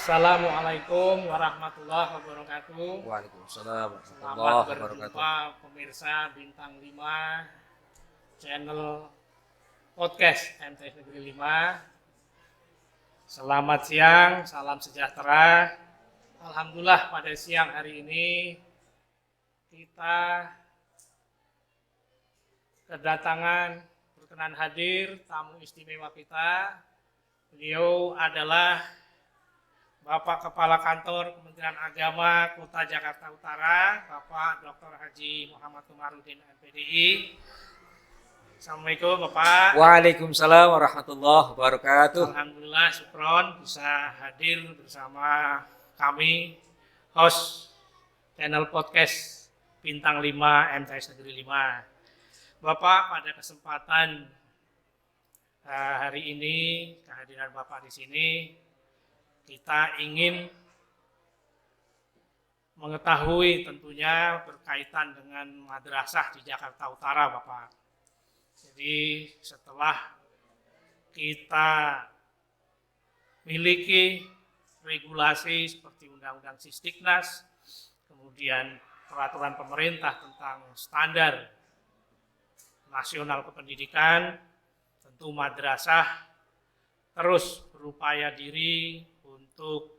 Assalamualaikum warahmatullahi wabarakatuh. Waalaikumsalam Selamat warahmatullahi wabarakatuh. berjumpa pemirsa Bintang 5 channel podcast MTS Negeri 5. Selamat siang, salam sejahtera. Alhamdulillah pada siang hari ini kita kedatangan berkenan hadir tamu istimewa kita. Beliau adalah Bapak Kepala Kantor Kementerian Agama Kota Jakarta Utara, Bapak Dr. Haji Muhammad Komarudin MPDI. Assalamualaikum Bapak. Waalaikumsalam warahmatullahi wabarakatuh. Alhamdulillah syukron bisa hadir bersama kami, host channel podcast Bintang 5 MTS Negeri 5. Bapak, pada kesempatan hari ini, kehadiran Bapak di sini, kita ingin mengetahui tentunya berkaitan dengan madrasah di Jakarta Utara, Bapak. Jadi setelah kita miliki regulasi seperti Undang-Undang Sisdiknas, kemudian peraturan pemerintah tentang standar nasional kependidikan, tentu madrasah terus berupaya diri untuk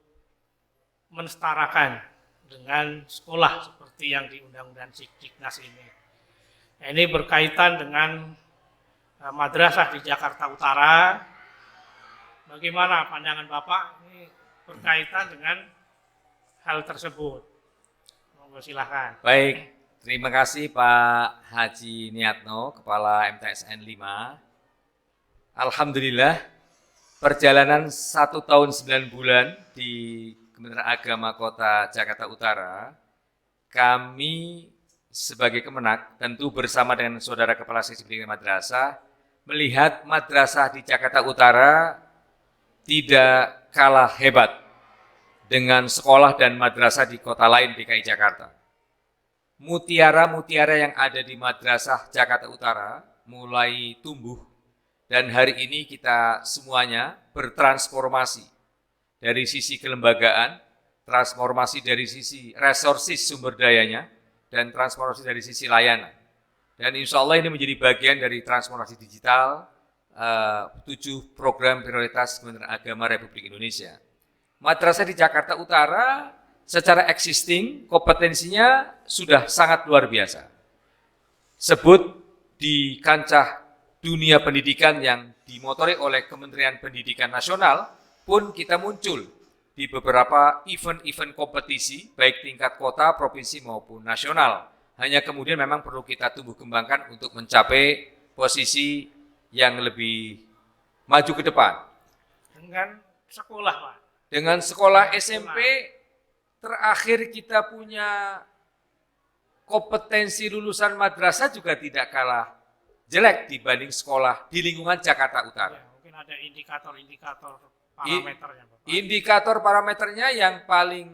mensetarakan dengan sekolah seperti yang di Undang-Undang Sisdiknas ini. Ini berkaitan dengan madrasah di Jakarta Utara. Bagaimana pandangan Bapak ini berkaitan dengan hal tersebut? Monggo silakan. Baik, terima kasih Pak Haji Niatno, Kepala MTSN 5. Alhamdulillah, perjalanan 1 tahun 9 bulan di Kementerian Agama Kota Jakarta Utara, kami sebagai Kemenak tentu bersama dengan Saudara Kepala Seksi Pendidikan Madrasah melihat madrasah di Jakarta Utara tidak kalah hebat dengan sekolah dan madrasah di kota lain DKI Jakarta. Mutiara-mutiara yang ada di madrasah Jakarta Utara mulai tumbuh. Dan hari ini kita semuanya bertransformasi dari sisi kelembagaan, transformasi dari sisi resources sumber dayanya, dan transformasi dari sisi layanan. Dan insya Allah ini menjadi bagian dari transformasi digital 7 program prioritas Kementerian Agama Republik Indonesia. Madrasah di Jakarta Utara secara existing kompetensinya sudah sangat luar biasa. Sebut di kancah dunia pendidikan yang dimotori oleh Kementerian Pendidikan Nasional pun kita muncul di beberapa event-event kompetisi baik tingkat kota, provinsi maupun nasional. Hanya kemudian memang perlu kita tumbuh kembangkan untuk mencapai posisi yang lebih maju ke depan. Dengan sekolah, Pak. Dengan sekolah SMP terakhir kita punya kompetensi lulusan madrasah juga tidak kalah jelek dibanding sekolah di lingkungan Jakarta Utara. Ya, mungkin ada indikator-indikator parameternya, Bapak. Indikator parameternya yang paling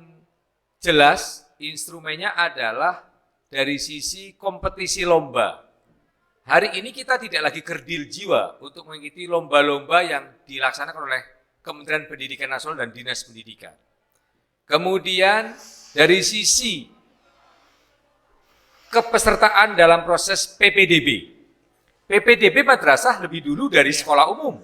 jelas instrumennya adalah dari sisi kompetisi lomba. Hari ini kita tidak lagi kerdil jiwa untuk mengikuti lomba-lomba yang dilaksanakan oleh Kementerian Pendidikan Nasional dan Dinas Pendidikan. Kemudian dari sisi kepesertaan dalam proses PPDB. PPDB madrasah lebih dulu dari sekolah umum.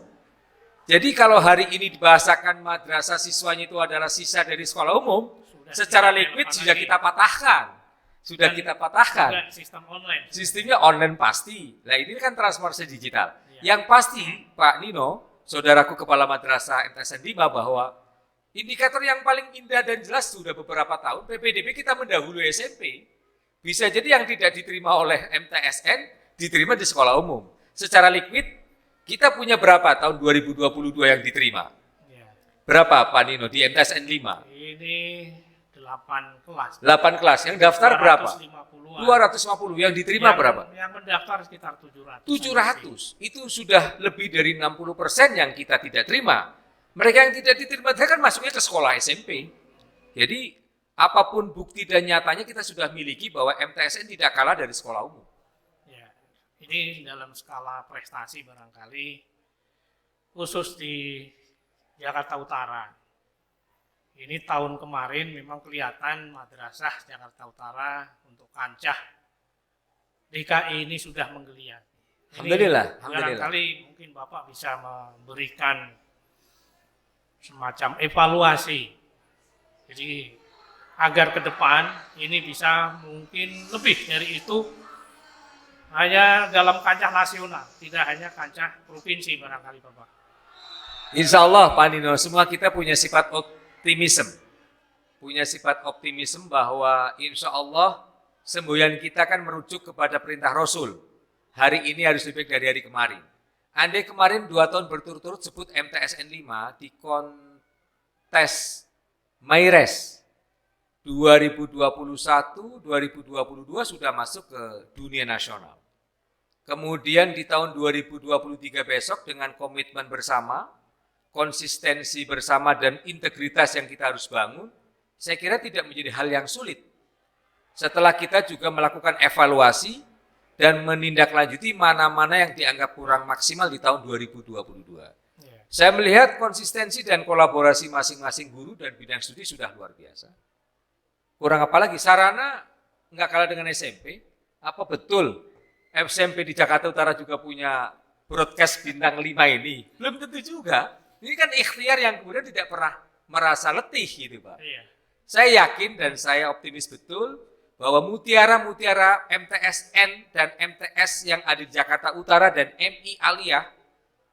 Jadi kalau hari ini dibahasakan madrasah siswanya itu adalah sisa dari sekolah umum, secara liquid sudah kita patahkan. Sudah kita patahkan. Sistem online. Sistemnya online pasti. Nah ini kan transformasi digital. Yang pasti Pak Nino, saudaraku Kepala Madrasah MTSN 5 bahwa indikator yang paling indah dan jelas sudah beberapa tahun PPDB kita mendahului SMP. Bisa jadi yang tidak diterima oleh MTSN diterima di sekolah umum. Secara liquid, kita punya berapa tahun 2022 yang diterima? Ya. Berapa Pak Nino di MTSN 5? Ini 8 kelas. 8 kelas. Yang daftar berapa? 250. Yang diterima berapa? Yang mendaftar sekitar 700. 700. Itu sudah lebih dari 60% yang kita tidak terima. Mereka yang tidak diterima kan masuknya ke sekolah SMP. Jadi, apapun bukti dan nyatanya kita sudah miliki bahwa MTSN tidak kalah dari sekolah umum. Ini dalam skala prestasi barangkali khusus di Jakarta Utara. Ini tahun kemarin memang kelihatan Madrasah Jakarta Utara untuk kancah DKI ini sudah menggeliat. Alhamdulillah, Barangkali mungkin Bapak bisa memberikan semacam evaluasi. Jadi agar ke depan ini bisa mungkin lebih dari itu, hanya dalam kancah nasional, tidak hanya kancah provinsi barangkali Bapak. Insya Allah Pak Nino, semua kita punya sifat optimisme. Punya sifat optimisme bahwa insya Allah semboyan kita kan merujuk kepada perintah Rasul. Hari ini harus lebih baik dari hari kemarin. Andai kemarin 2 tahun berturut-turut sebut MTSN 5 di kontes Maires 2021, 2022 sudah masuk ke dunia nasional. Kemudian di tahun 2023 besok dengan komitmen bersama, konsistensi bersama dan integritas yang kita harus bangun, saya kira tidak menjadi hal yang sulit. Setelah kita juga melakukan evaluasi dan menindaklanjuti mana-mana yang dianggap kurang maksimal di tahun 2022. Saya melihat konsistensi dan kolaborasi masing-masing guru dan bidang studi sudah luar biasa. Kurang apa lagi, sarana nggak kalah dengan SMP. Apa betul SMP di Jakarta Utara juga punya broadcast bintang 5 ini? Belum tentu juga. Ini kan ikhtiar yang kemudian tidak pernah merasa letih gitu Pak. Iya. Saya yakin dan saya optimis betul bahwa mutiara-mutiara MTSN dan MTS yang ada di Jakarta Utara dan MI Aliyah,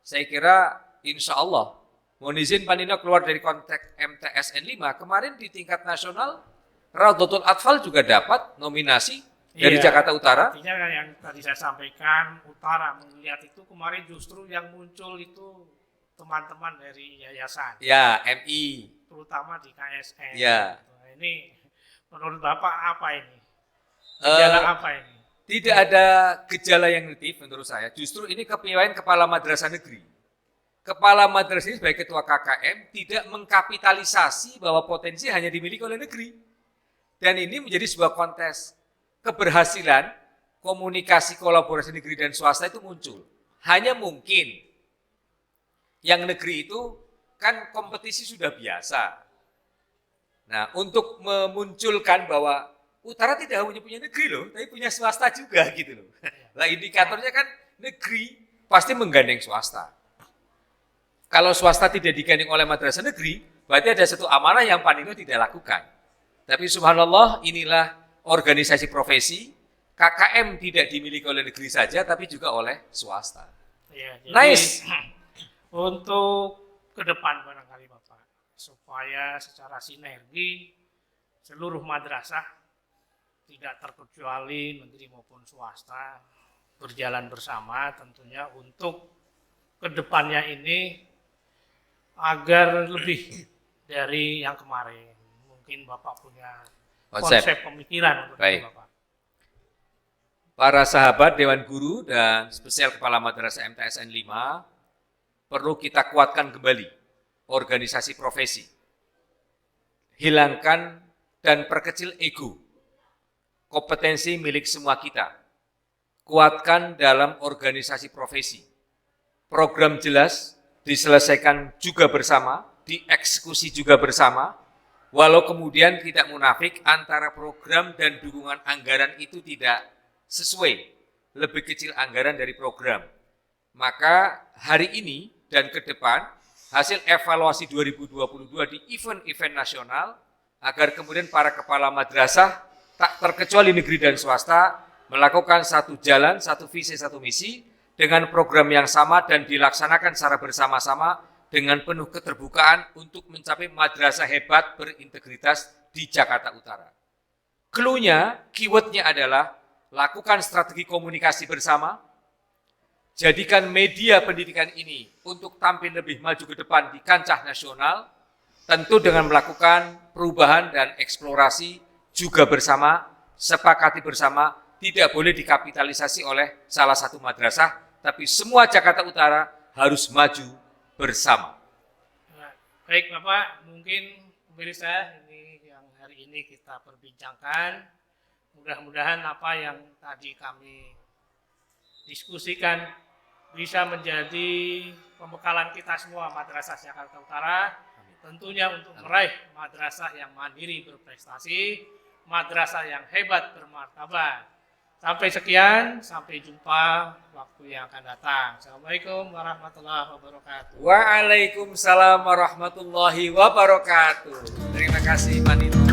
saya kira insya Allah, mohon izin Pak Nino keluar dari konteks MTSN 5, kemarin di tingkat nasional, Raudhatul Atfal juga dapat nominasi dari Jakarta Utara. Artinya yang tadi saya sampaikan, Utara melihat itu kemarin justru yang muncul itu teman-teman dari yayasan. Ya, MI. Terutama di KSN. Ya. Ini menurut Bapak apa ini? Gejala apa ini? Tidak ada gejala yang negatif menurut saya. Justru ini kepiawaian kepala madrasah negeri. Kepala madrasah ini sebagai ketua KKM tidak mengkapitalisasi bahwa potensi hanya dimiliki oleh negeri. Dan ini menjadi sebuah kontes keberhasilan komunikasi kolaborasi negeri dan swasta itu muncul. Hanya mungkin yang negeri itu kan kompetisi sudah biasa. Nah, untuk memunculkan bahwa Utara tidak hanya punya negeri loh, tapi punya swasta juga gitu loh. Nah, indikatornya kan negeri pasti menggandeng swasta. Kalau swasta tidak digandeng oleh madrasah negeri, berarti ada satu amanah yang Pak Nino tidak lakukan. Tapi subhanallah, inilah organisasi profesi, KKM tidak dimiliki oleh negeri saja, tapi juga oleh swasta. Ya, jadi Nice. Untuk ke depan barangkali Bapak, supaya secara sinergi seluruh madrasah, tidak terkecuali negeri maupun swasta, berjalan bersama tentunya untuk ke depannya ini agar lebih dari yang kemarin. Mungkin Bapak punya konsep pemikiran untuk itu Bapak. Para sahabat Dewan Guru dan spesial Kepala Madrasah MTSN 5, perlu kita kuatkan kembali organisasi profesi. Hilangkan dan perkecil ego. Kompetensi milik semua kita. Kuatkan dalam organisasi profesi. Program jelas diselesaikan juga bersama, dieksekusi juga bersama. Walau kemudian tidak munafik antara program dan dukungan anggaran itu tidak sesuai, lebih kecil anggaran dari program. Maka hari ini dan ke depan hasil evaluasi 2022 di event-event nasional agar kemudian para kepala madrasah tak terkecuali negeri dan swasta melakukan satu jalan, satu visi, satu misi dengan program yang sama dan dilaksanakan secara bersama-sama dengan penuh keterbukaan untuk mencapai madrasah hebat berintegritas di Jakarta Utara. Clue-nya, keyword-nya adalah lakukan strategi komunikasi bersama, jadikan media pendidikan ini untuk tampil lebih maju ke depan di kancah nasional, tentu dengan melakukan perubahan dan eksplorasi juga bersama, sepakati bersama, tidak boleh dikapitalisasi oleh salah satu madrasah, tapi semua Jakarta Utara harus maju bersama. Baik Bapak, mungkin pemirsa ini yang hari ini kita perbincangkan, mudah-mudahan apa yang tadi kami diskusikan bisa menjadi pembekalan kita semua Madrasah Jakarta Utara tentunya untuk meraih madrasah yang mandiri berprestasi, madrasah yang hebat bermartabat. Sampai sekian, sampai jumpa waktu yang akan datang. Assalamualaikum warahmatullahi wabarakatuh. Waalaikumsalam warahmatullahi wabarakatuh. Terima kasih Pak Nino.